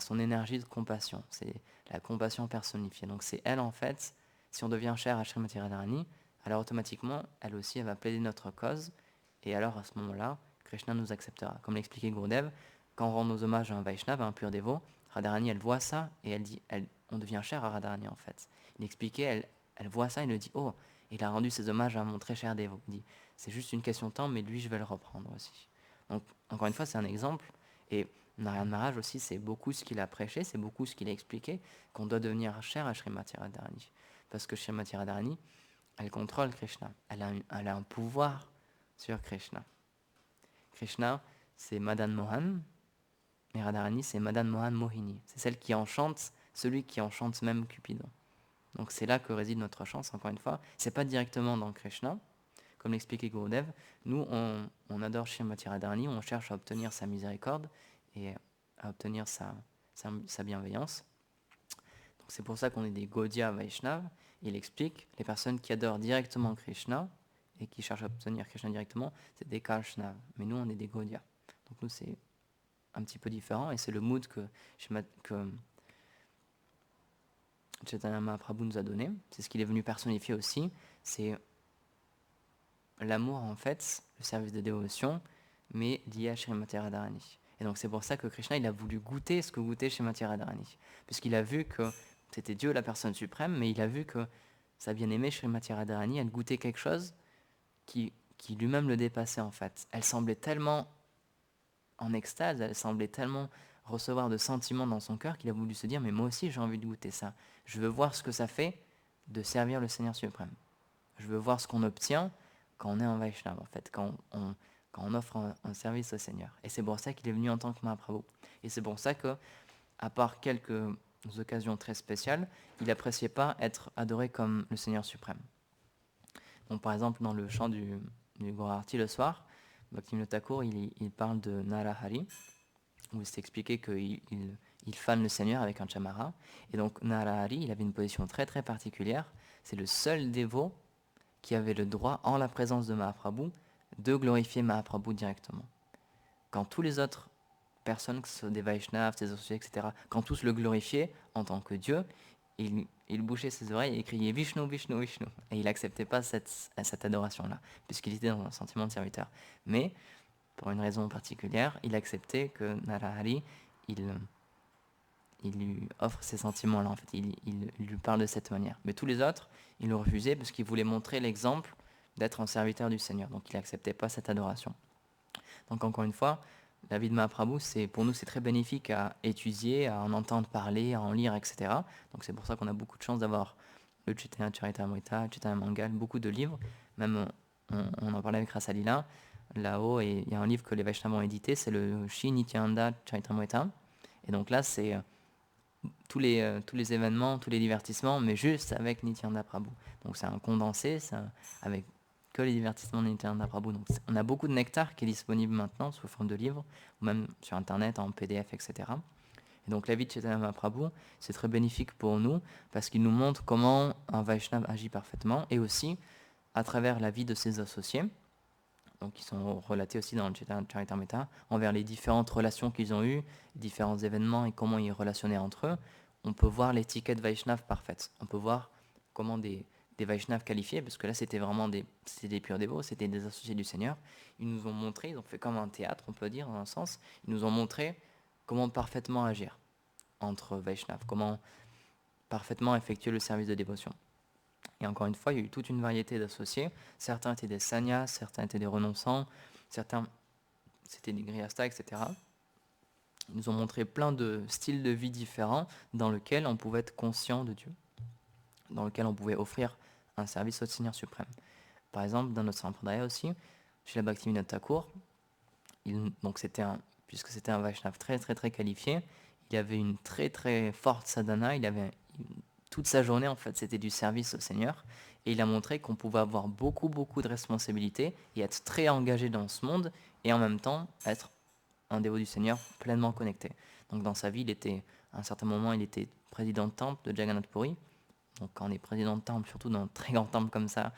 son énergie de compassion. C'est la compassion personnifiée. Donc c'est elle, en fait, si on devient cher à Srimati Radharani, alors automatiquement, elle aussi, elle va plaider notre cause. Et alors, à ce moment-là, Krishna nous acceptera. Comme l'expliquait Gurudev, quand on rend nos hommages à un Vaishnava, à un pur dévot, Radharani, elle voit ça et elle dit, on devient cher à Radharani, en fait. Il expliquait, elle voit ça et elle dit, oh, il a rendu ses hommages à mon très cher dévot. Il dit, c'est juste une question de temps, mais lui, je vais le reprendre aussi. Donc, encore une fois, c'est un exemple. Et Narayan Maharaj aussi, c'est beaucoup ce qu'il a prêché, c'est beaucoup ce qu'il a expliqué, qu'on doit devenir cher à Srimati Radharani. Parce que Srimati Radharani, elle contrôle Krishna. Elle a un pouvoir sur Krishna. Krishna, c'est Madan Mohan, et Radharani, c'est Madan Mohan Mohini. C'est celle qui enchante, celui qui enchante même Cupidon. Donc c'est là que réside notre chance, encore une fois. C'est pas directement dans Krishna, comme l'expliquait Gurudev. Nous, on adore Srimati Radharani, on cherche à obtenir sa miséricorde et à obtenir sa bienveillance. Donc c'est pour ça qu'on est des Gaudiya Vaishnav. Il explique, les personnes qui adorent directement Krishna et qui cherchent à obtenir Krishna directement, c'est des Kaishnav. Mais nous, on est des Gaudiya. Donc nous, c'est un petit peu différent et c'est le mood que Chaitanya Mahaprabhu nous a donné. C'est ce qu'il est venu personnifier aussi. C'est l'amour, en fait, le service de dévotion, mais lié à Srimati Radharani. Et donc c'est pour ça que Krishna, il a voulu goûter ce que goûtait Srimati Radharani. Puisqu'il a vu que c'était Dieu, la personne suprême, mais il a vu que sa bien-aimée Srimati Radharani, elle goûtait quelque chose qui lui-même le dépassait, en fait. Elle semblait tellement en extase, elle semblait tellement recevoir de sentiments dans son cœur qu'il a voulu se dire, mais moi aussi j'ai envie de goûter ça. Je veux voir ce que ça fait de servir le Seigneur suprême. Je veux voir ce qu'on obtient quand on est un Vaishnava, en fait, quand on offre un service au Seigneur. Et c'est pour ça qu'il est venu en tant que Mahaprabhu. Et c'est pour ça que, à part quelques occasions très spéciales, il n'appréciait pas être adoré comme le Seigneur suprême. Donc par exemple, dans le chant du Gaurarti le soir, Bhaktivinoda Thakur, il parle de Narahari, où il s'est expliqué qu'il fane le Seigneur avec un chamara. Et donc Narahari, il avait une position très très particulière. C'est le seul dévot qui avait le droit, en la présence de Mahaprabhu, de glorifier Mahaprabhu directement. Quand tous les autres personnes, que ce soit des Vaishnavas, des associés, etc., quand tous le glorifiaient en tant que Dieu, il bouchait ses oreilles et criait Vishnu, Vishnu, Vishnu. Et il n'acceptait pas cette adoration-là, puisqu'il était dans un sentiment de serviteur. Mais, pour une raison particulière, il acceptait que Narahari, il lui offre ces sentiments-là, en fait. Il lui parle de cette manière. Mais tous les autres, il le refusait parce qu'il voulait montrer l'exemple d'être un serviteur du Seigneur. Donc il n'acceptait pas cette adoration. Donc encore une fois, la vie de Mahaprabhu, pour nous, c'est très bénéfique à étudier, à en entendre parler, à en lire, etc. Donc c'est pour ça qu'on a beaucoup de chance d'avoir le Chaitanya Charitamrita, Chaitanya Mangal, beaucoup de livres. Même, on en parlait avec Rasalila, là-haut, et il y a un livre que les Vaishnavas ont édité, c'est le Shri Nityananda Charitamrita. Et donc là, c'est tous les événements, tous les divertissements, mais juste avec Nityananda Prabhu. Donc c'est un condensé, avec que les divertissements de Nityananda Prabhu. Donc on a beaucoup de nectar qui est disponible maintenant sous forme de livres, ou même sur Internet, en PDF, etc. Et donc la vie de Chaitanya Mahaprabhu, c'est très bénéfique pour nous, parce qu'il nous montre comment un Vaishnav agit parfaitement, et aussi à travers la vie de ses associés, donc qui sont relatés aussi dans le Chaitanya Charitamrita, envers les différentes relations qu'ils ont eues, différents événements et comment ils relationnaient entre eux, on peut voir l'étiquette Vaishnav parfaite. On peut voir comment des Vaishnavs qualifiés, parce que là c'était vraiment des purs dévots, c'était des associés du Seigneur, ils nous ont montré, ils ont fait comme un théâtre, on peut dire, dans un sens, ils nous ont montré comment parfaitement agir entre Vaishnavs, comment parfaitement effectuer le service de dévotion. Et encore une fois, il y a eu toute une variété d'associés. Certains étaient des sannyas, certains étaient des renonçants, certains c'était des grihastas, etc. Ils nous ont montré plein de styles de vie différents dans lesquels on pouvait être conscient de Dieu, dans lesquels on pouvait offrir un service au Seigneur suprême. Par exemple, dans notre Sampradaya aussi, chez la Bhaktivinoda Thakur, donc puisque c'était un Vaishnava très très très qualifié, il avait une très très forte sadhana, toute sa journée en fait c'était du service au Seigneur, et il a montré qu'on pouvait avoir beaucoup beaucoup de responsabilités et être très engagé dans ce monde, et en même temps être un dévot du Seigneur pleinement connecté. Donc dans sa vie, à un certain moment, il était président de temple de Jagannath Puri. Donc quand on est président de temple, surtout dans un très grand temple comme ça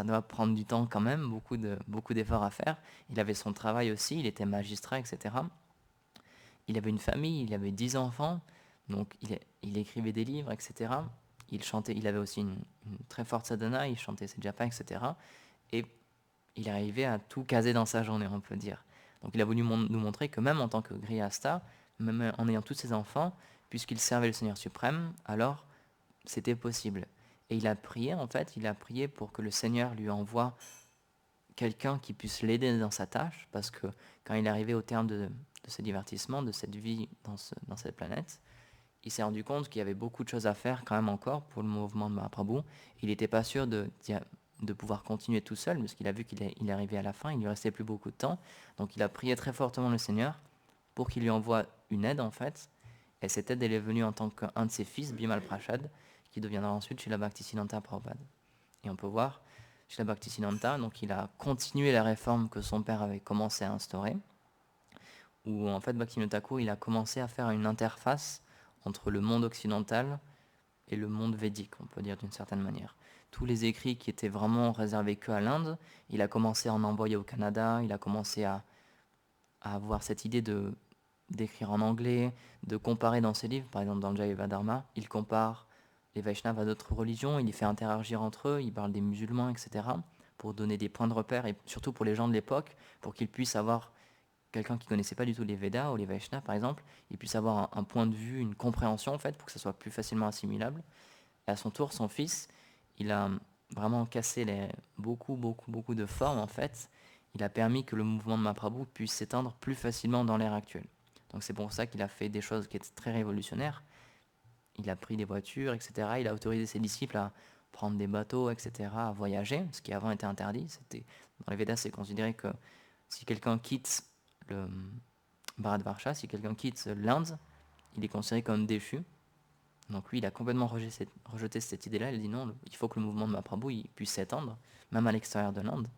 doit prendre du temps quand même, beaucoup d'efforts à faire. Il avait son travail aussi, il était magistrat, etc. Il avait une famille, il avait 10 enfants, donc il écrivait des livres, etc. Il chantait, il avait aussi une très forte sadhana, il chantait ses japas, etc. Et il arrivait à tout caser dans sa journée, on peut dire. Donc il a voulu nous montrer que même en tant que Grihasta, même en ayant tous ses enfants, puisqu'il servait le Seigneur suprême, alors c'était possible. Et il a prié, en fait, il a prié pour que le Seigneur lui envoie quelqu'un qui puisse l'aider dans sa tâche, parce que quand il est arrivé au terme de ce divertissement, de cette vie dans cette planète, il s'est rendu compte qu'il y avait beaucoup de choses à faire quand même encore pour le mouvement de Mahaprabhu. Il n'était pas sûr de pouvoir continuer tout seul, parce qu'il a vu qu'il est arrivé à la fin, il ne lui restait plus beaucoup de temps. Donc il a prié très fortement le Seigneur pour qu'il lui envoie une aide en fait. Et cette aide, elle est venue en tant qu'un de ses fils, Bimal Prashad, qui deviendra ensuite Srila Bhaktisiddhanta Prabhupada. Et on peut voir, Srila Bhaktisiddhanta, donc il a continué la réforme que son père avait commencé à instaurer, où en fait Bhaktivinoda Thakur, il a commencé à faire une interface entre le monde occidental et le monde védique, on peut dire d'une certaine manière. Tous les écrits qui étaient vraiment réservés que à l'Inde, il a commencé à en envoyer au Canada, il a commencé à avoir cette idée d'écrire en anglais, de comparer dans ses livres, par exemple dans le Jaiva Dharma, il compare les Vaishnavas à d'autres religions, il les fait interagir entre eux, il parle des musulmans, etc., pour donner des points de repère, et surtout pour les gens de l'époque, pour qu'ils puissent avoir quelqu'un qui ne connaissait pas du tout les Védas ou les Vaishnavas par exemple, il puisse avoir un point de vue, une compréhension en fait, pour que ça soit plus facilement assimilable. Et à son tour, son fils, il a vraiment cassé beaucoup de formes en fait. Il a permis que le mouvement de Mahaprabhu puisse s'étendre plus facilement dans l'ère actuelle. Donc c'est pour ça qu'il a fait des choses qui étaient très révolutionnaires. Il a pris des voitures, etc. Il a autorisé ses disciples à prendre des bateaux, etc., à voyager, ce qui avant était interdit. Dans les Védas, c'est considéré que si quelqu'un quitte le Bharatvarsha, si quelqu'un quitte l'Inde, il est considéré comme déchu. Donc lui, il a complètement rejeté cette idée-là. Il a dit non, il faut que le mouvement de Mahaprabhu il puisse s'étendre, même à l'extérieur de l'Inde.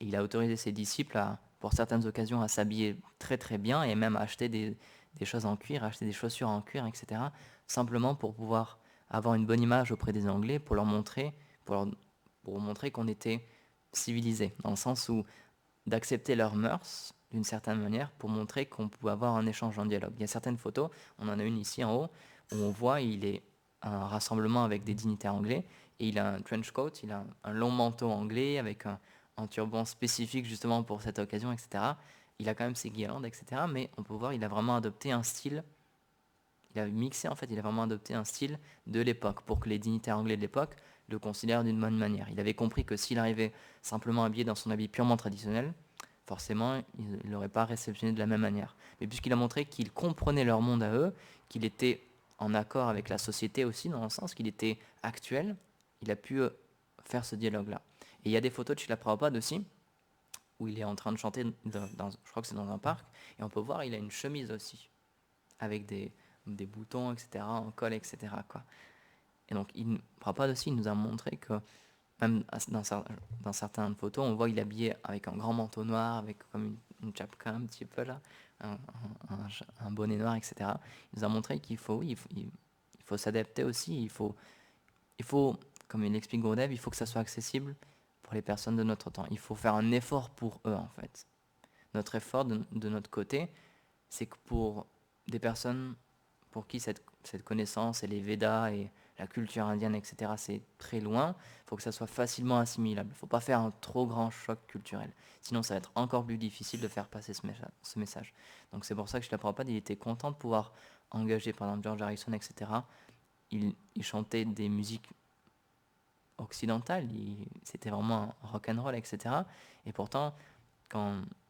Et il a autorisé ses disciples, pour certaines occasions, à s'habiller très très bien et même à acheter des choses en cuir, acheter des chaussures en cuir, etc. Simplement pour pouvoir avoir une bonne image auprès des Anglais, pour montrer qu'on était civilisé, dans le sens où d'accepter leurs mœurs d'une certaine manière pour montrer qu'on pouvait avoir un échange, un dialogue. Il y a certaines photos, on en a une ici en haut, où on voit il est à un rassemblement avec des dignitaires anglais, et il a un trench coat, il a un long manteau anglais avec un turban spécifique justement pour cette occasion, etc. Il a quand même ses guirlandes, etc. Mais on peut voir, il a vraiment adopté un style, il a mixé en fait, il a vraiment adopté un style de l'époque pour que les dignitaires anglais de l'époque le considèrent d'une bonne manière. Il avait compris que s'il arrivait simplement habillé dans son habit purement traditionnel, forcément, il n'aurait pas réceptionné de la même manière. Mais puisqu'il a montré qu'il comprenait leur monde à eux, qu'il était en accord avec la société aussi, dans le sens qu'il était actuel, il a pu faire ce dialogue-là. Et il y a des photos de Srila Prabhupada aussi, où il est en train de chanter, je crois que c'est dans un parc, et on peut voir, il a une chemise aussi, avec des boutons, etc., en col, etc., quoi. Et donc, Prabhupada aussi, il nous a montré que même dans certaines photos, on voit qu'il est habillé avec un grand manteau noir, avec comme une chapka un petit peu là, un, un bonnet noir, etc. Il nous a montré qu'il faut, oui, il faut s'adapter aussi, il faut, comme il explique Gurudev, il faut que ça soit accessible pour les personnes de notre temps. Il faut faire un effort pour eux en fait. Notre effort de notre côté, c'est que pour des personnes pour qui cette connaissance et les Védas et la culture indienne, etc., c'est très loin, il faut que ça soit facilement assimilable. Il ne faut pas faire un trop grand choc culturel. Sinon, ça va être encore plus difficile de faire passer ce message. Donc c'est pour ça que Srila Prabhupada, il était content de pouvoir engager, par exemple, George Harrison, etc. Il chantait des musiques occidentales, c'était vraiment un rock and roll, etc. Et pourtant,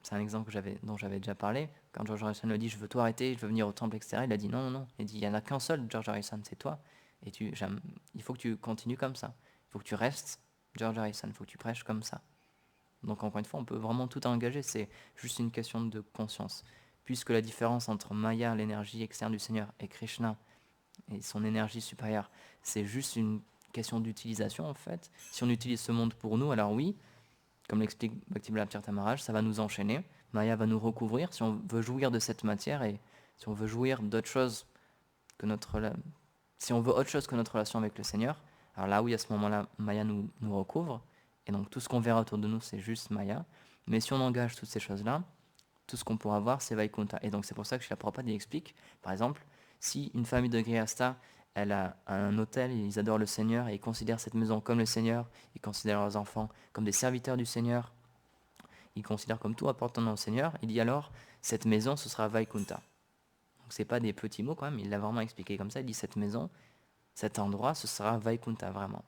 c'est un exemple dont j'avais déjà parlé, quand George Harrison lui dit je veux tout arrêter, je veux venir au temple, etc., il a dit non. Il dit il n'y en a qu'un seul, George Harrison, c'est toi. Et il faut que tu continues comme ça. Il faut que tu restes George Harrison, il faut que tu prêches comme ça. Donc encore une fois, on peut vraiment tout engager, c'est juste une question de conscience. Puisque la différence entre Maya, l'énergie externe du Seigneur, et Krishna, et son énergie supérieure, c'est juste une question d'utilisation en fait. Si on utilise ce monde pour nous, alors oui, comme l'explique Bhakti-Vallabh Tirtha, ça va nous enchaîner, Maya va nous recouvrir si on veut jouir de cette matière et si on veut jouir d'autre chose que si on veut autre chose que notre relation avec le Seigneur, alors là oui, à ce moment-là, Maya nous recouvre, et donc tout ce qu'on verra autour de nous, c'est juste Maya. Mais si on engage toutes ces choses-là, tout ce qu'on pourra voir, c'est Vaikuntha. Et donc c'est pour ça que Srila Prabhupada explique, par exemple, si une famille de Grihastha, elle a un hôtel, ils adorent le Seigneur, et ils considèrent cette maison comme le Seigneur, ils considèrent leurs enfants comme des serviteurs du Seigneur, ils considèrent comme tout appartenant au Seigneur, il dit alors, cette maison, ce sera Vaikuntha. Donc c'est pas des petits mots quand même, il l'a vraiment expliqué comme ça, il dit cette maison, cet endroit, ce sera Vaikuntha vraiment.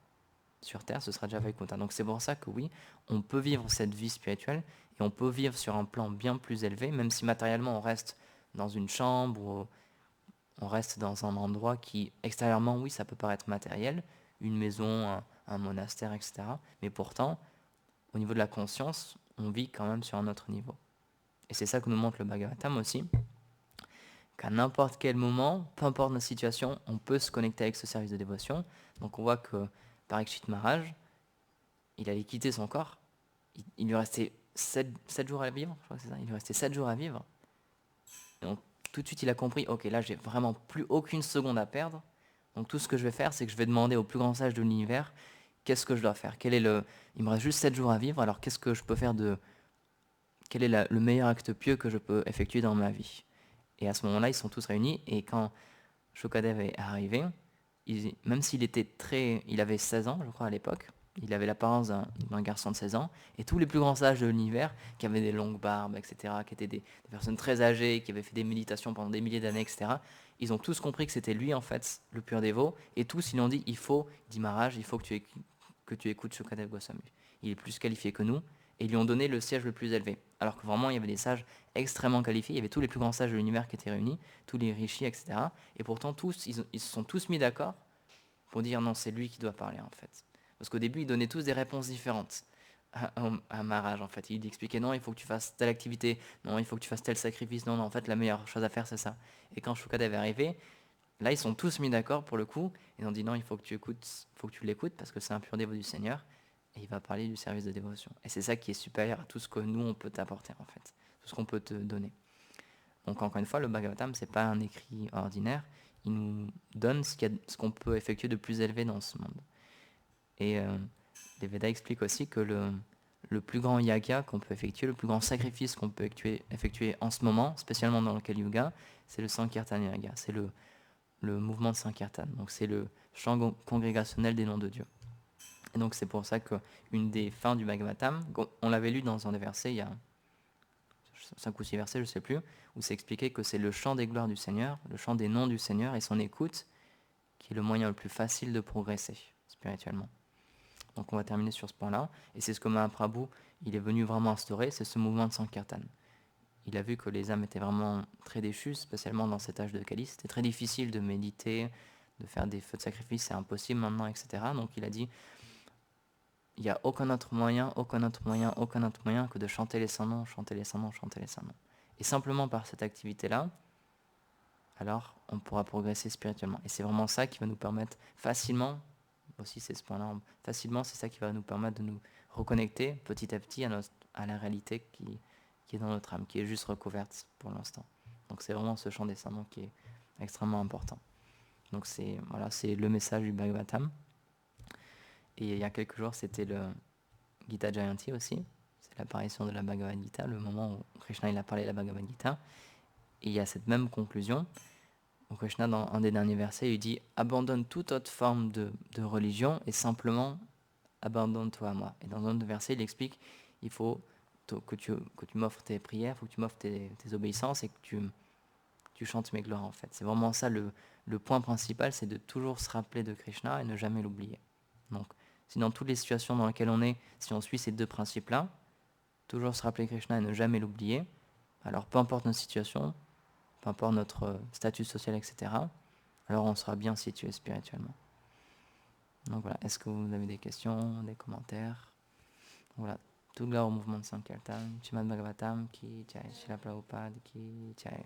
Sur Terre, ce sera déjà Vaikuntha. Donc c'est pour ça que oui, on peut vivre cette vie spirituelle et on peut vivre sur un plan bien plus élevé, même si matériellement on reste dans une chambre ou on reste dans un endroit qui, extérieurement, oui, ça peut paraître matériel, une maison, un monastère, etc. Mais pourtant, au niveau de la conscience, on vit quand même sur un autre niveau. Et c'est ça que nous montre le Bhagavatam aussi, qu'à n'importe quel moment, peu importe notre situation, on peut se connecter avec ce service de dévotion. Donc on voit que Parikshit Maharaj, il allait quitter son corps, il lui restait 7 jours à vivre, je crois que c'est ça, il lui restait 7 jours à vivre. Et donc tout de suite il a compris, ok là j'ai vraiment plus aucune seconde à perdre, donc tout ce que je vais faire c'est que je vais demander au plus grand sage de l'univers, qu'est-ce que je dois faire, il me reste juste 7 jours à vivre, alors qu'est-ce que je peux faire quel est le meilleur acte pieux que je peux effectuer dans ma vie. Et à ce moment-là ils sont tous réunis, et quand Shukadev est arrivé, même s'il il avait 16 ans je crois à l'époque, il avait l'apparence d'un garçon de 16 ans, et tous les plus grands sages de l'univers, qui avaient des longues barbes, etc., qui étaient des personnes très âgées, qui avaient fait des méditations pendant des milliers d'années, etc., ils ont tous compris que c'était lui, en fait, le pur dévot, et tous, ils lui ont dit, dit Maharaj, il faut que tu écoutes Shukadev Goswami. Il est plus qualifié que nous, et ils lui ont donné le siège le plus élevé. Alors que vraiment, il y avait des sages extrêmement qualifiés, il y avait tous les plus grands sages de l'univers qui étaient réunis, tous les rishis, etc., et pourtant, tous, ils se sont tous mis d'accord pour dire non, c'est lui qui doit parler, en fait. Parce qu'au début, ils donnaient tous des réponses différentes à Maharaj, en fait. Il expliquait non, il faut que tu fasses telle activité, non, il faut que tu fasses tel sacrifice, non, non, en fait, la meilleure chose à faire, c'est ça. Et quand Shukadev est arrivé, là, ils sont tous mis d'accord pour le coup. Ils ont dit non, il faut que tu l'écoutes parce que c'est un pur dévot du Seigneur et il va parler du service de dévotion. Et c'est ça qui est supérieur à tout ce que nous, on peut t'apporter, en fait. Tout ce qu'on peut te donner. Donc, encore une fois, le Bhagavatam, c'est pas un écrit ordinaire. Il nous donne ce qu'on peut effectuer de plus élevé dans ce monde. Et les Védas expliquent aussi que le plus grand yaga qu'on peut effectuer, le plus grand sacrifice qu'on peut effectuer en ce moment, spécialement dans le Kali Yuga, c'est le Sankirtan Yaga, c'est le mouvement de Sankirtan. Donc c'est le chant congrégationnel des noms de Dieu. Et donc c'est pour ça qu'une des fins du Bhagavatam, on l'avait lu dans un des versets, il y a 5 ou 6 versets, je ne sais plus, où c'est expliqué que c'est le chant des gloires du Seigneur, le chant des noms du Seigneur et son écoute, qui est le moyen le plus facile de progresser spirituellement. Donc on va terminer sur ce point-là. Et c'est ce que Mahaprabhu, il est venu vraiment instaurer, c'est ce mouvement de Sankirtan. Il a vu que les âmes étaient vraiment très déchues, spécialement dans cet âge de Kali. C'était très difficile de méditer, de faire des feux de sacrifice, c'est impossible maintenant, etc. Donc il a dit, il n'y a aucun autre moyen, aucun autre moyen, aucun autre moyen que de chanter les saints noms, chanter les saints noms, chanter les saints noms. Et simplement par cette activité-là, alors on pourra progresser spirituellement. Et c'est vraiment ça qui va nous permettre facilement, aussi c'est ce point-là, facilement c'est ça qui va nous permettre de nous reconnecter petit à petit à la réalité qui est dans notre âme, qui est juste recouverte pour l'instant. Donc c'est vraiment ce chant des saints qui est extrêmement important. Donc c'est le message du Bhagavatam. Et il y a quelques jours, c'était le Gita Jayanti aussi. C'est l'apparition de la Bhagavad Gita, le moment où Krishna il a parlé de la Bhagavad Gita. Et il y a cette même conclusion où Krishna, dans un des derniers versets, il dit « Abandonne toute autre forme de religion et simplement abandonne-toi à moi ». Et dans un autre verset, il explique « Il faut que tu m'offres tes prières, il faut que tu m'offres tes obéissances et que tu chantes mes gloires, en fait. » C'est vraiment ça le point principal, c'est de toujours se rappeler de Krishna et ne jamais l'oublier. Donc, si dans toutes les situations dans lesquelles on est, si on suit ces deux principes-là, toujours se rappeler Krishna et ne jamais l'oublier, alors peu importe notre situation, peu importe notre statut social, etc., alors on sera bien situé spirituellement. Donc voilà, est-ce que vous avez des questions, des commentaires? Voilà, tout le mouvement de Sankirtan, Srimad Bhagavatam, qui Jai Srila Prabhupada, qui Jai.